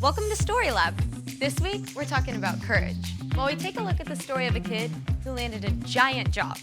Welcome to Story Lab. This week, we're talking about courage, while we take a look at the story of a kid who landed a giant job.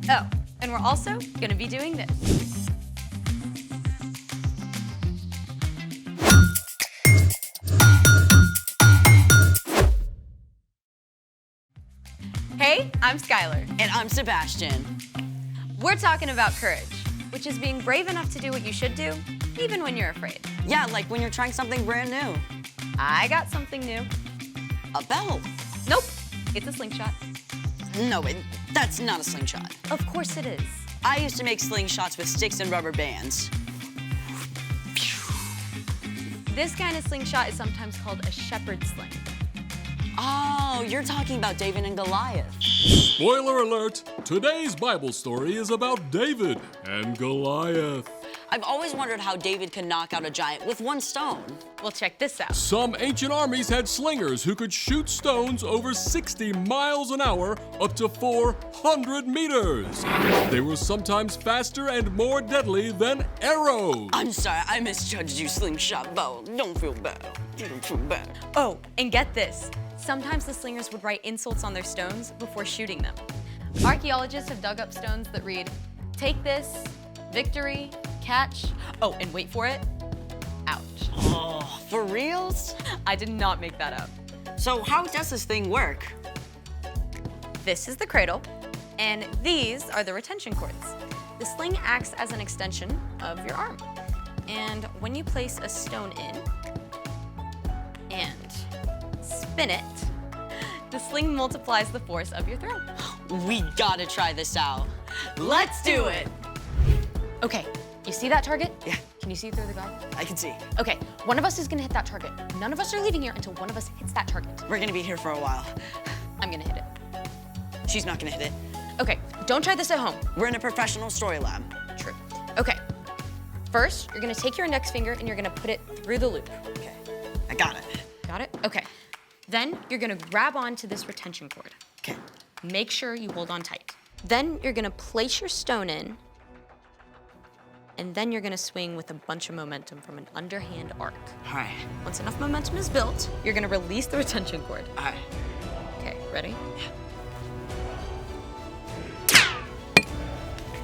Oh, and we're also gonna be doing this. Hey, I'm Skylar. And I'm Sebastian. We're talking about courage, which is being brave enough to do what you should do, even when you're afraid. Yeah, like when you're trying something brand new. I got something new. A belt. Nope, it's a slingshot. No, that's not a slingshot. Of course it is. I used to make slingshots with sticks and rubber bands. This kind of slingshot is sometimes called a shepherd's sling. Oh, you're talking about David and Goliath. Spoiler alert! Today's Bible story is about David and Goliath. I've always wondered how David could knock out a giant with one stone. Well, check this out. Some ancient armies had slingers who could shoot stones over 60 miles an hour up to 400 meters. They were sometimes faster and more deadly than arrows. I'm sorry, I misjudged you, slingshot bow. Don't feel bad. Don't feel bad. Oh, and get this. Sometimes the slingers would write insults on their stones before shooting them. Archaeologists have dug up stones that read, "Take this, victory, catch." Oh, and wait for it, ouch. Oh, for reals? I did not make that up. So how does this thing work? This is the cradle, and these are the retention cords. The sling acts as an extension of your arm. And when you place a stone in and spin it, the sling multiplies the force of your throw. We gotta try this out. Let's do it! Okay, you see that target? Yeah. Can you see through the guard? I can see. Okay, one of us is gonna hit that target. None of us are leaving here until one of us hits that target. We're gonna be here for a while. I'm gonna hit it. She's not gonna hit it. Okay, don't try this at home. We're in a professional story lab. True. Okay, first, you're gonna take your index finger and you're gonna put it through the loop. Okay, I got it. Got it? Okay. Then you're gonna grab onto this retention cord. Okay. Make sure you hold on tight. Then you're gonna place your stone in, and then you're gonna swing with a bunch of momentum from an underhand arc. All right. Once enough momentum is built, you're gonna release the retention cord. All right. Okay, ready? Yeah.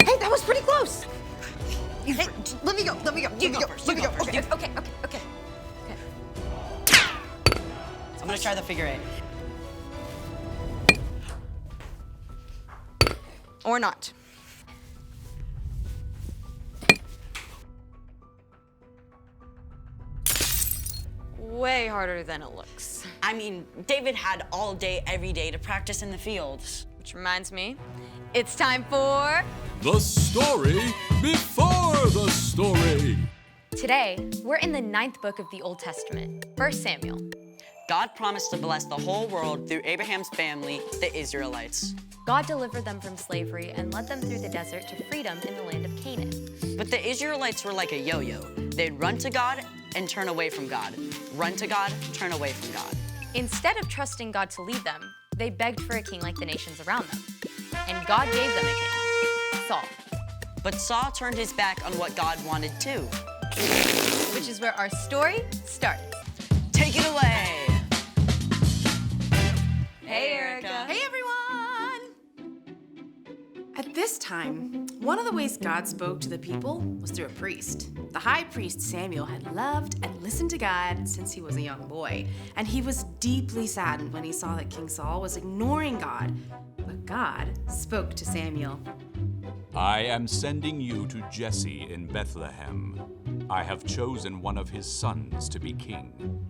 Hey, that was pretty close. Hey, let me go. Let me go. You go first. Let me go. Okay. I'm gonna try the figure eight. Or not. Way harder than it looks. I mean, David had all day, every day to practice in the fields. Which reminds me, it's time for... The story before the story. Today, we're in the 9th book of the Old Testament, 1 Samuel. God promised to bless the whole world through Abraham's family, the Israelites. God delivered them from slavery and led them through the desert to freedom in the land of Canaan. But the Israelites were like a yo-yo. They'd run to God and turn away from God. Run to God, turn away from God. Instead of trusting God to lead them, they begged for a king like the nations around them. And God gave them a king, Saul. But Saul turned his back on what God wanted too. Which is where our story starts. Take it away. Hey, Erica. Hey, everyone! At this time, one of the ways God spoke to the people was through a priest. The high priest Samuel had loved and listened to God since he was a young boy, and he was deeply saddened when he saw that King Saul was ignoring God. But God spoke to Samuel. I am sending you to Jesse in Bethlehem. I have chosen one of his sons to be king.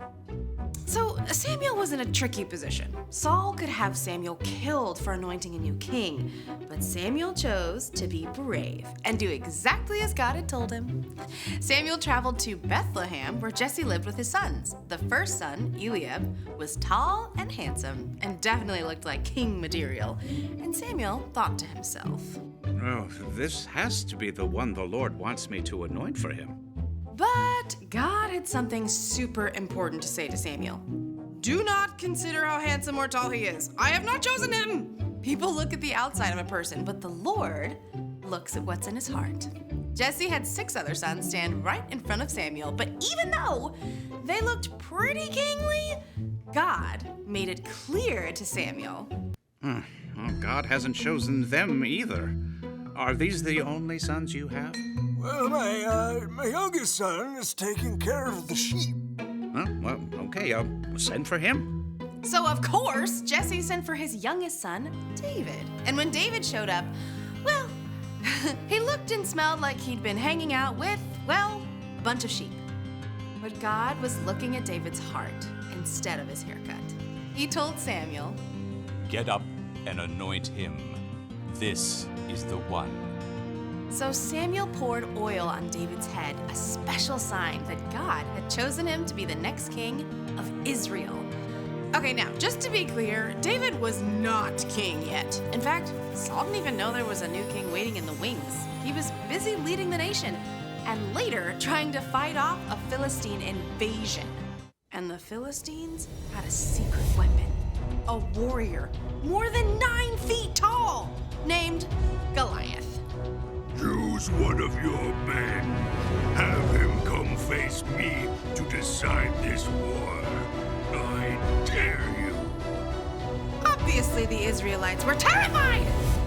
So Samuel was in a tricky position. Saul could have Samuel killed for anointing a new king, but Samuel chose to be brave and do exactly as God had told him. Samuel traveled to Bethlehem, where Jesse lived with his sons. The first son, Eliab, was tall and handsome and definitely looked like king material. And Samuel thought to himself, Oh, this has to be the one the Lord wants me to anoint for him. but God had something super important to say to Samuel. Do not consider how handsome or tall he is. I have not chosen him. People look at the outside of a person, but the Lord looks at what's in his heart. Jesse had 6 other sons stand right in front of Samuel, but even though they looked pretty kingly, God made it clear to Samuel. Well, God hasn't chosen them either. Are these the only sons you have? Well, my youngest son is taking care of the sheep. Well, okay, I'll send for him. So, of course, Jesse sent for his youngest son, David. And when David showed up, well, he looked and smelled like he'd been hanging out with, well, a bunch of sheep. But God was looking at David's heart instead of his haircut. He told Samuel, Get up and anoint him. This is the one. So Samuel poured oil on David's head, a special sign that God had chosen him to be the next king of Israel. Okay, now, just to be clear, David was not king yet. In fact, Saul didn't even know there was a new king waiting in the wings. He was busy leading the nation, and later trying to fight off a Philistine invasion. And the Philistines had a secret weapon, a warrior more than 9 feet tall, named Goliath. Choose one of your men. Have him come face me to decide this war. I dare you. Obviously, the Israelites were terrified!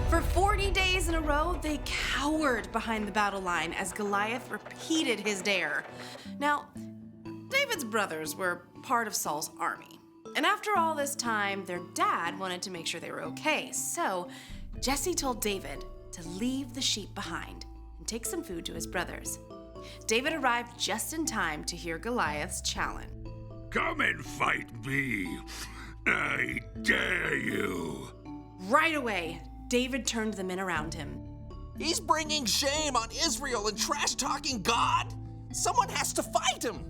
For 40 days in a row, they cowered behind the battle line as Goliath repeated his dare. Now, David's brothers were part of Saul's army. And after all this time, their dad wanted to make sure they were okay. So, Jesse told David to leave the sheep behind and take some food to his brothers. David arrived just in time to hear Goliath's challenge. Come and fight me. I dare you. Right away, David turned the men around him. He's bringing shame on Israel and trash-talking God. Someone has to fight him.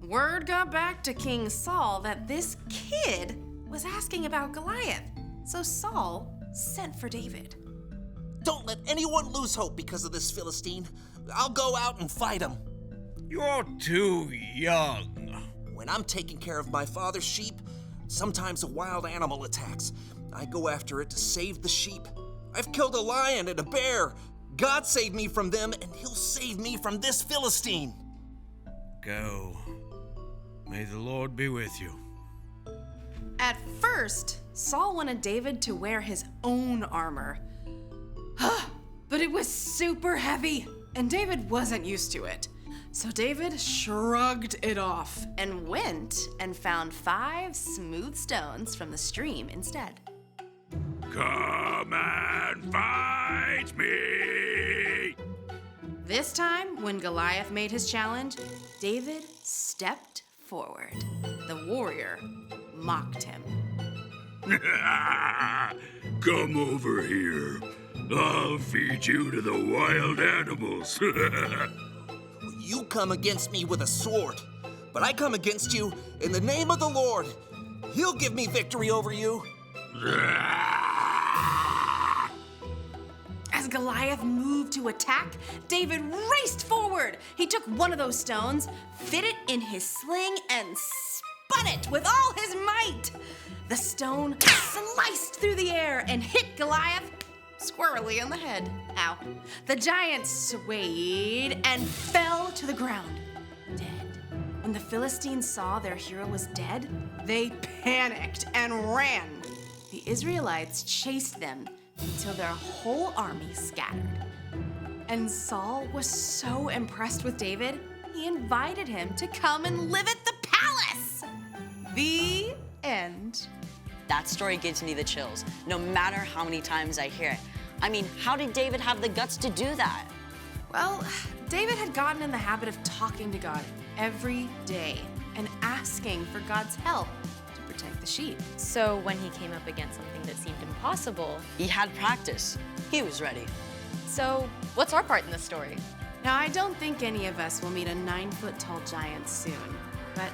Word got back to King Saul that this kid was asking about Goliath. So Saul sent for David. Don't let anyone lose hope because of this Philistine. I'll go out and fight him. You're too young. When I'm taking care of my father's sheep, sometimes a wild animal attacks. I go after it to save the sheep. I've killed a lion and a bear. God saved me from them, and he'll save me from this Philistine. Go. May the Lord be with you. At first, Saul wanted David to wear his own armor. But it was super heavy, and David wasn't used to it. So David shrugged it off and went and found 5 smooth stones from the stream instead. Come and fight me! This time, when Goliath made his challenge, David stepped forward. The warrior mocked him. Come over here. I'll feed you to the wild animals. You come against me with a sword, but I come against you in the name of the Lord. He'll give me victory over you. As Goliath moved to attack, David raced forward. He took one of those stones, fit it in his sling, and spun it with all his might. The stone sliced through the air and hit Goliath squarely on the head. Ow. The giant swayed and fell to the ground, dead. When the Philistines saw their hero was dead, they panicked and ran. The Israelites chased them until their whole army scattered. And Saul was so impressed with David, he invited him to come and live at the palace. The end. That story gives me the chills, no matter how many times I hear it. I mean, how did David have the guts to do that? Well, David had gotten in the habit of talking to God every day and asking for God's help to protect the sheep. So when he came up against something that seemed impossible, He had practice. He was ready. so what's our part in this story? Now, I don't think any of us will meet a 9-foot-tall giant soon, but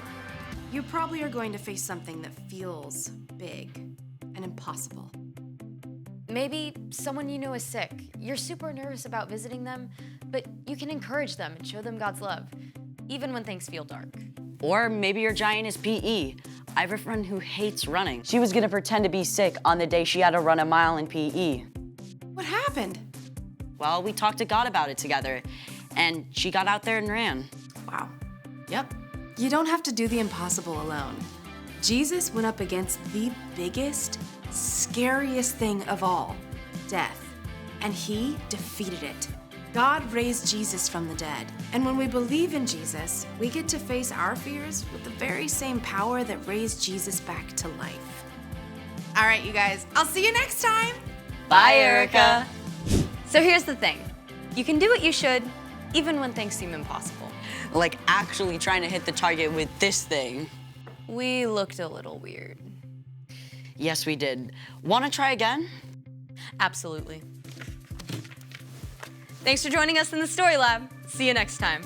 you probably are going to face something that feels big and impossible. Maybe someone you know is sick. You're super nervous about visiting them, but you can encourage them and show them God's love, even when things feel dark. Or maybe your giant is PE. I have a friend who hates running. She was gonna pretend to be sick on the day she had to run a mile in PE. What happened? Well, we talked to God about it together, and she got out there and ran. Wow. Yep. You don't have to do the impossible alone. Jesus went up against the biggest, scariest thing of all, death, and he defeated it. God raised Jesus from the dead, and when we believe in Jesus, we get to face our fears with the very same power that raised Jesus back to life. All right, you guys, I'll see you next time. Bye, Erica. So here's the thing. You can do what you should, even when things seem impossible. Like actually trying to hit the target with this thing. We looked a little weird. Yes, we did. Want to try again? Absolutely. Thanks for joining us in the Story Lab. See you next time.